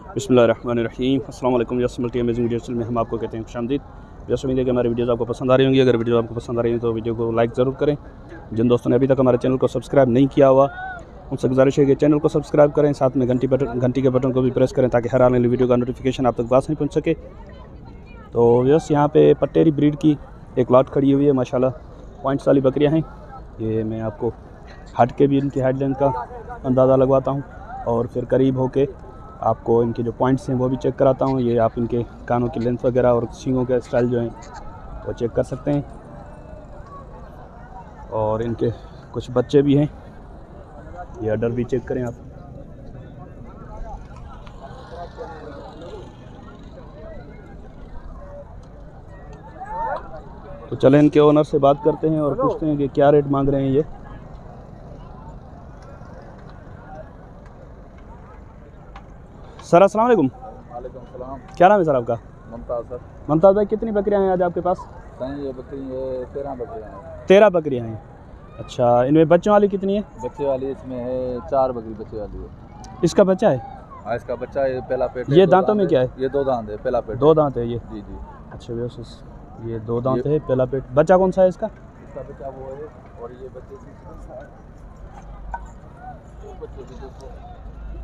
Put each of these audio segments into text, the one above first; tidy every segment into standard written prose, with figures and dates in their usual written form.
बिस्मिल्लाहिर्रहमानिर्रहीम। अस्सलाम वालेकुम। मल्टी अमेजिंग वीडियोस में हम आपको कहते हैं खुशामदीद। जैसे उम्मीद है कि हमारी वीडियोस आपको पसंद आ रही होंगी। अगर वीडियो आपको पसंद आ रही है तो वीडियो को लाइक ज़रूर करें। जिन दोस्तों ने अभी तक हमारे चैनल को सब्सक्राइब नहीं किया हुआ उनसे गुजारिश है कि चैनल को सब्सक्राइब करें, साथ में घंटी के बटन को भी प्रेस करें ताकि हर आने वाली वीडियो का नोटिफिकेशन आप तक पास नहीं पहुँच सके। तो बस यहाँ पे पटेरी ब्रीड की एक लॉट खड़ी हुई है माशाल्लाह। पॉइंट्स वाली बकरियाँ हैं। ये मैं आपको हट के भी इनकी हेड लेंथ का अंदाज़ा लगवाता हूँ और फिर करीब होके आपको इनके जो पॉइंट्स हैं वो भी चेक कराता हूँ। ये आप इनके कानों की लेंथ वगैरह और सींगों के स्टाइल जो हैं वो चेक कर सकते हैं। और इनके कुछ बच्चे भी हैं, ये अडर भी चेक करें आप। तो चलें इनके ओनर से बात करते हैं और पूछते हैं कि क्या रेट मांग रहे हैं ये। सर अस्सलाम वालेकुम। वालेकुम सलाम। क्या नाम है सर आपका? मुमताज़ सर। मुमताज़ भाई, कितनी बकरियां हैं आज आपके पास? सही ये बकरी ये 13 बकरियाँ हैं। 13 बकरियां हैं। अच्छा, इनमें बच्चों वाली कितनी है? बच्चे वाली इसमें है 4 बकरी बच्चे वाली है। इसका बच्चा है? हाँ, इसका बच्चा ये पहला पेट। ये दांतों में क्या है? ये 2 दांत है, पहला पेट। 2 दांत है ये? जी जी। अच्छा व्यवस्थित, ये 2 दांत है, पहला पेट। बच्चा कौन सा है इसका? इसका बच्चा वो है और ये बच्चे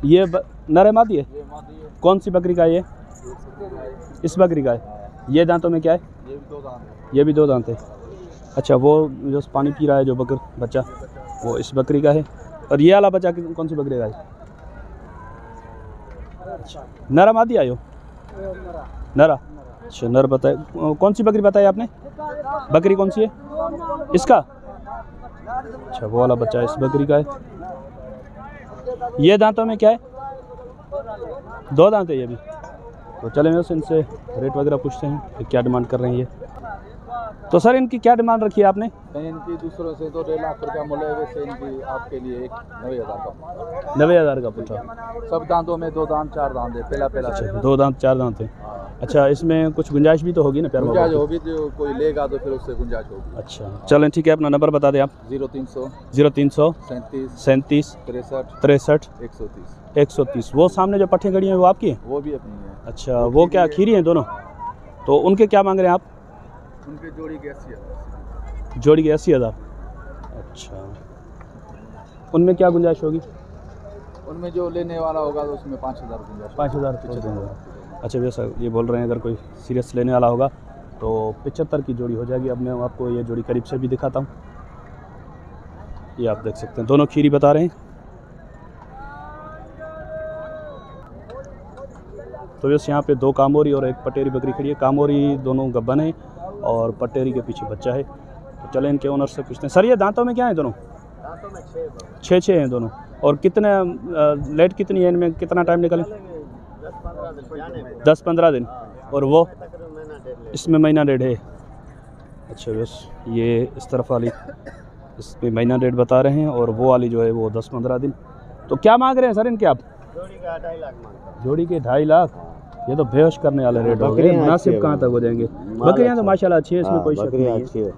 ये नर है मादी है? ये मादी है। कौन सी बकरी का है ये? इस बकरी का है। ये दांतों में क्या है? ये भी 2 दांत है। ये भी 2 दांत है। अच्छा, वो जो पानी पी रहा है जो बच्चा वो इस बकरी का है। और ये वाला बच्चा कौन सी बकरी का है? नरा मादी आयो? नरा। अच्छा, नर बताए। कौन सी बकरी बताई आपने? बकरी कौन सी है? इसका? अच्छा, वो वाला बच्चा इस बकरी का है। ये दांतों में क्या है? 2 दांत है ये भी। तो चलें वैसे इनसे रेट वगैरह पूछते हैं कि क्या डिमांड कर रहे हैं ये। तो सर इनकी क्या डिमांड रखी है आपने? इनकी दूसरों से तो 1.5 लाख रुपया मूल्य है, वैसे इनकी आपके लिए एक 90,000 का। 90,000 का पूछा। सब दांतों में 2 दांत 4 दांत है, पहला। अच्छा, 2 दांत 4 दांत है। अच्छा, इसमें कुछ गुंजाइश भी तो होगी ना? प्यार गुंजाइश होगी, जो कोई लेगा तो फिर उससे गुंजाइश होगी। अच्छा चलें ठीक है, अपना नंबर बता दें आप। 0300 37 63 130। वो सामने जो पट्टियाँ खड़ी हैं वो आपकी हैं? वो भी अपनी है। अच्छा, वो क्या खीरी हैं दोनों? तो उनके क्या मांग रहे हैं आप? उनके जोड़ी के 80,000। जोड़ी के 80,000। अच्छा, उनमें क्या गुंजाइश होगी? उनमें जो लेने वाला होगा तो उसमें 5,000 गुंजाइश। 5,000 75,000। अच्छा वैसा ये बोल रहे हैं अगर कोई सीरियस लेने वाला होगा तो 75 की जोड़ी हो जाएगी। अब मैं आपको ये जोड़ी करीब से भी दिखाता हूँ। ये आप देख सकते हैं, दोनों खीरी बता रहे हैं। तो वैसे यहाँ पे 2 कामोरी और एक पटेरी बकरी खड़ी है। कामोरी दोनों गब्बन है और पटेरी के पीछे बच्चा है। तो चलें इनके ओनर से पूछते हैं। सर ये दांतों में क्या है दोनों? दांतों में 6 हैं दोनों। और कितने लेट कितनी है इनमें, कितना टाइम निकले? 10-15 दिन। और वो इसमें महीना 1.5 है। अच्छा बस ये इस तरफ वाली इस पर महीना 1.5 बता रहे हैं और वो वाली जो है वो 10-15 दिन। तो क्या मांग रहे हैं सर इनके आप? जोड़ी का 2.5 लाख मांगता। जोड़ी के 2.5 लाख। ये तो बेहोश करने वाले रेट हो गए। मुनासिब कहाँ तक हो जाएंगे? बकरियाँ तो माशाल्लाह अच्छी है, इसमें कोई शक नहीं है।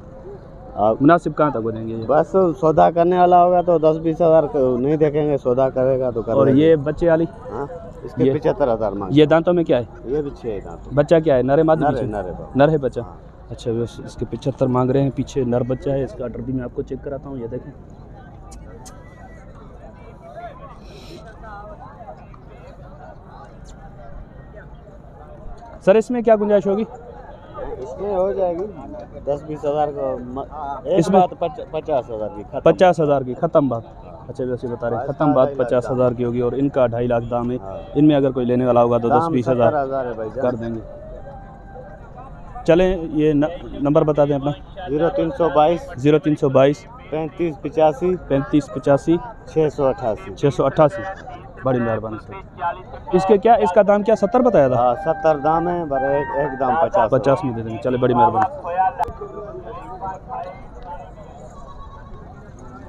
आप मुनासिब कहाँ तक हो जाएंगे? बस सौदा करने वाला होगा तो 10-20 हज़ार नहीं देखेंगे, सौदा करेगा तो और ये बच्चे वाली? हाँ, इसके 75,000 मांग। ये दांतों में क्या है? ये भी 6 दांत। बच्चा क्या है? नर है मादी? नर है बच्चा। अच्छा बस इसके 75 मांग रहे हैं। पीछे नर बच्चा है। इसका अडर भी मैं आपको चेक कराता हूँ। ये देखें, सर इसमें क्या गुंजाइश होगी? इसमें हो जाएगी 10-20 हज़ार का। इस बात 50,000 की 50,000 की ख़त्म बात। अच्छा वैसे बता रहे हैं ख़त्म बात 50,000 की होगी और इनका 2.5 लाख दाम है। इनमें अगर कोई लेने वाला होगा तो 10-20 हज़ार कर देंगे। चलें ये नंबर बता दें अपना। 0322 35 85 688। बड़ी मेहरबानी सर। इसके क्या, इसका दाम क्या 70 बताया था? 70 दाम है, पर एक दाम 50 में दे देंगे। चले बड़ी मेहरबानी।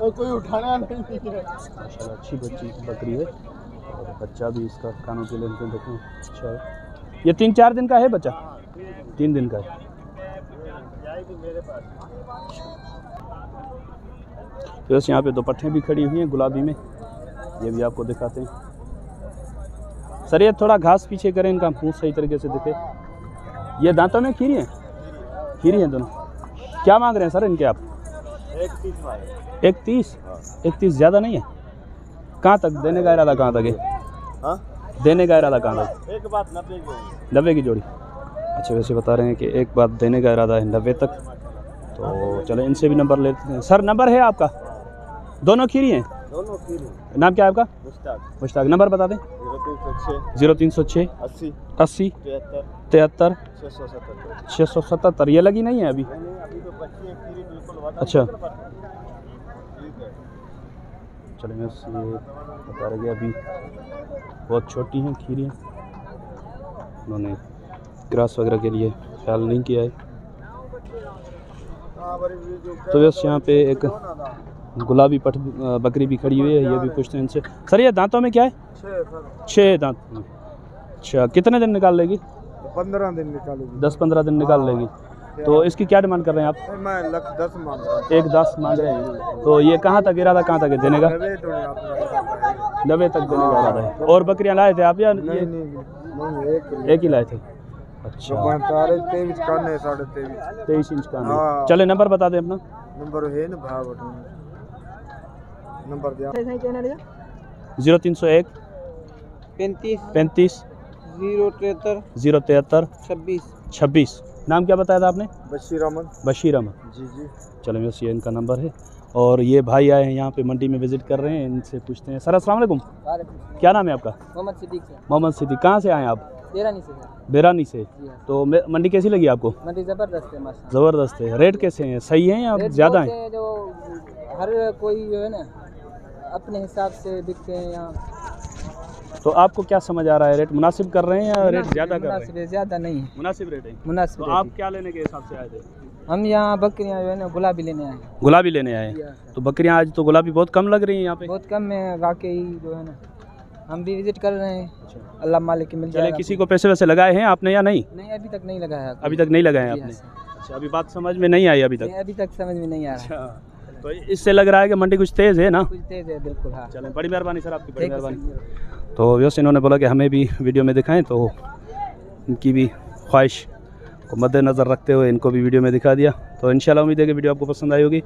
कोई उठाना नहीं है। माशाल्लाह अच्छी बकरी है और बच्चा भी इसका कानों के लेंथ में देखें अच्छा है। ये 3-4 दिन का है बच्चा? 3 दिन का है। तो यहाँ पे 2 पट्ठें भी खड़ी हुई हैं गुलाबी में, ये भी आपको दिखाते हैं। सर ये थोड़ा घास पीछे करें, इनका मुँह सही तरीके से दिखे। ये दांतों में खीरी हैं? खीरी हैं दोनों। क्या मांग रहे हैं सर इनके आप? 31। 31 ज़्यादा नहीं है? कहाँ तक देने का इरादा, कहाँ तक है? देने का इरादा कहाँ तक? एक बात 90 की जोड़ी। अच्छा, वैसे बता रहे हैं कि एक बात देने का इरादा है 90 तक। तो चलो इनसे भी नंबर लेते हैं। सर नंबर है आपका? दोनों खीरी हैं? दोनों खीरी। नाम क्या है आपका? मुश्ताक। नंबर बता दें। 0306 80 73 677। ये लगी नहीं है अभी? अच्छा, चलो मैं ये बता रहे अभी बहुत छोटी हैं खीरियाँ, उन्होंने ग्रास वगैरह के लिए ख्याल नहीं किया है। तो बस यहाँ पे एक गुलाबी पट बकरी भी खड़ी हुई है, ये भी पूछते हैं इनसे। सर ये दांतों में क्या है? 6 दांत। अच्छा, कितने दिन निकाल लेगी? 15 दिन निकालेगी। 10-15 दिन निकाल लेगी। तो इसकी क्या डिमांड कर रहे हैं आप? मैं 1,10 मांग रहा हूँ। 1,10 मांग रहे हैं। तो ये कहाँ तक इरादा, कहाँ तक है देने का? 90 तक देने का इरादा है। और बकरियाँ लाए थे आप या ये एक ही लाए थे? अच्छा, 23 कान है, 23.5। 23 इंच का। चले नंबर बता दें अपना। नंबर है ना भाव, नंबर दिया 0301 35 073 073 26। नाम क्या बताया था आपने? बशीर अहमद। बशीर अहमद। जी। चलो बस ये इनका नंबर है। और ये भाई आए हैं यहाँ पे मंडी में विजिट कर रहे हैं, इनसे पूछते हैं। सर अस्सलाम वालेकुम, क्या नाम है आपका? मोहम्मद सिद्दीक से। मोहम्मद सिद्दीक। कहाँ से आए हैं आप? बेरानी से। बेरानी से। तो मंडी कैसी लगी आपको? मंडी ज़बरदस्त है माशाल्लाह। ज़बरदस्त है। रेट कैसे हैं, सही हैं या ज़्यादा हैं? जो हर कोई जो है ना अपने हिसाब से बिकते हैं यहाँ। तो आपको क्या समझ आ रहा है, रेट मुनासिब कर रहे हैं या रेट ज़्यादा कर रहे हैं? ज़्यादा नहीं है, मुनासिब रेट है। मुनासिब। तो आप क्या लेने के हिसाब से आए थे? हम यहाँ बकरियाँ जो है ना गुलाबी लेने आए हैं। गुलाबी लेने आए हैं। तो बकरियाँ आज तो गुलाबी बहुत कम लग रही हैं यहाँ पे। बहुत कम है, वाकई जो है ना हम भी विजिट कर रहे हैं। अल्लाह मालिक की मिल जाए। किसी को पैसे वैसे लगाए हैं आपने या नहीं? नहीं, अभी तक नहीं लगाया। अभी तक नहीं लगाए आपने? अच्छा, अभी बात समझ में नहीं आई अभी तक? अभी तक समझ में नहीं आ रहा। अच्छा, तो इससे लग रहा है कि मंडी कुछ तेज़ है ना? कुछ तेज़ है, बिल्कुल। हाँ, चलें, बड़ी मेहरबानी सर, आपकी बड़ी मेहरबानी। तो वैसे इन्होंने बोला कि हमें भी वीडियो में दिखाएं, तो इनकी भी ख्वाहिश को मद्देनज़र रखते हुए इनको भी वीडियो में दिखा दिया। तो इंशाल्लाह उम्मीद है कि वीडियो आपको पसंद आई होगी।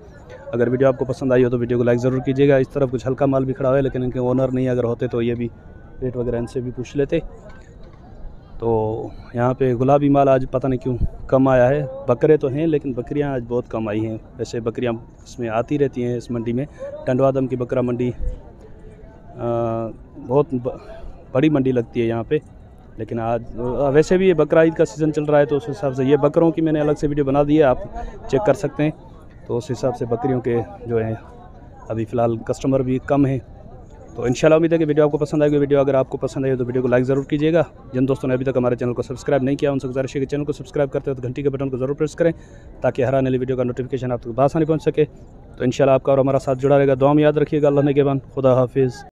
अगर वीडियो आपको पसंद आई हो तो वीडियो को लाइक ज़रूर कीजिएगा। इस तरफ कुछ हल्का माल भी खड़ा हुआ है, लेकिन इनके ओनर नहीं अगर होते तो ये भी रेट वगैरह इनसे भी पूछ लेते। तो यहाँ पे गुलाबी माल आज पता नहीं क्यों कम आया है। बकरे तो हैं लेकिन बकरियाँ आज बहुत कम आई हैं। वैसे बकरियाँ इसमें आती रहती हैं इस मंडी में। टंडवादम की बकरा मंडी बहुत बड़ी मंडी लगती है यहाँ पे, लेकिन आज वैसे भी ये बकरा ईद का सीज़न चल रहा है, तो उस हिसाब से ये बकरों की मैंने अलग से वीडियो बना दी है, आप चेक कर सकते हैं। तो उस हिसाब से बकरियों के जो हैं अभी फ़िलहाल कस्टमर भी कम हैं। तो इंशाल्लाह उम्मीद है कि वीडियो आपको पसंद आएगी। वीडियो अगर आपको पसंद आई तो वीडियो को लाइक ज़रूर कीजिएगा। जिन दोस्तों ने अभी तक हमारे चैनल को सब्सक्राइब नहीं किया उनसे गुजारिश है कि चैनल को सब्सक्राइब करते हो तो घंटी के बटन को ज़रूर प्रेस करें, ताकि हर आने वाली वीडियो का नोटिफिकेशन आप तक आसानी पहुँच सके। तो इंशाल्लाह आपका और हमारा साथ जुड़ा रहेगा। दुआ में याद रखिएगा। अल्लाह ने के बाद खुदा हाफिज़।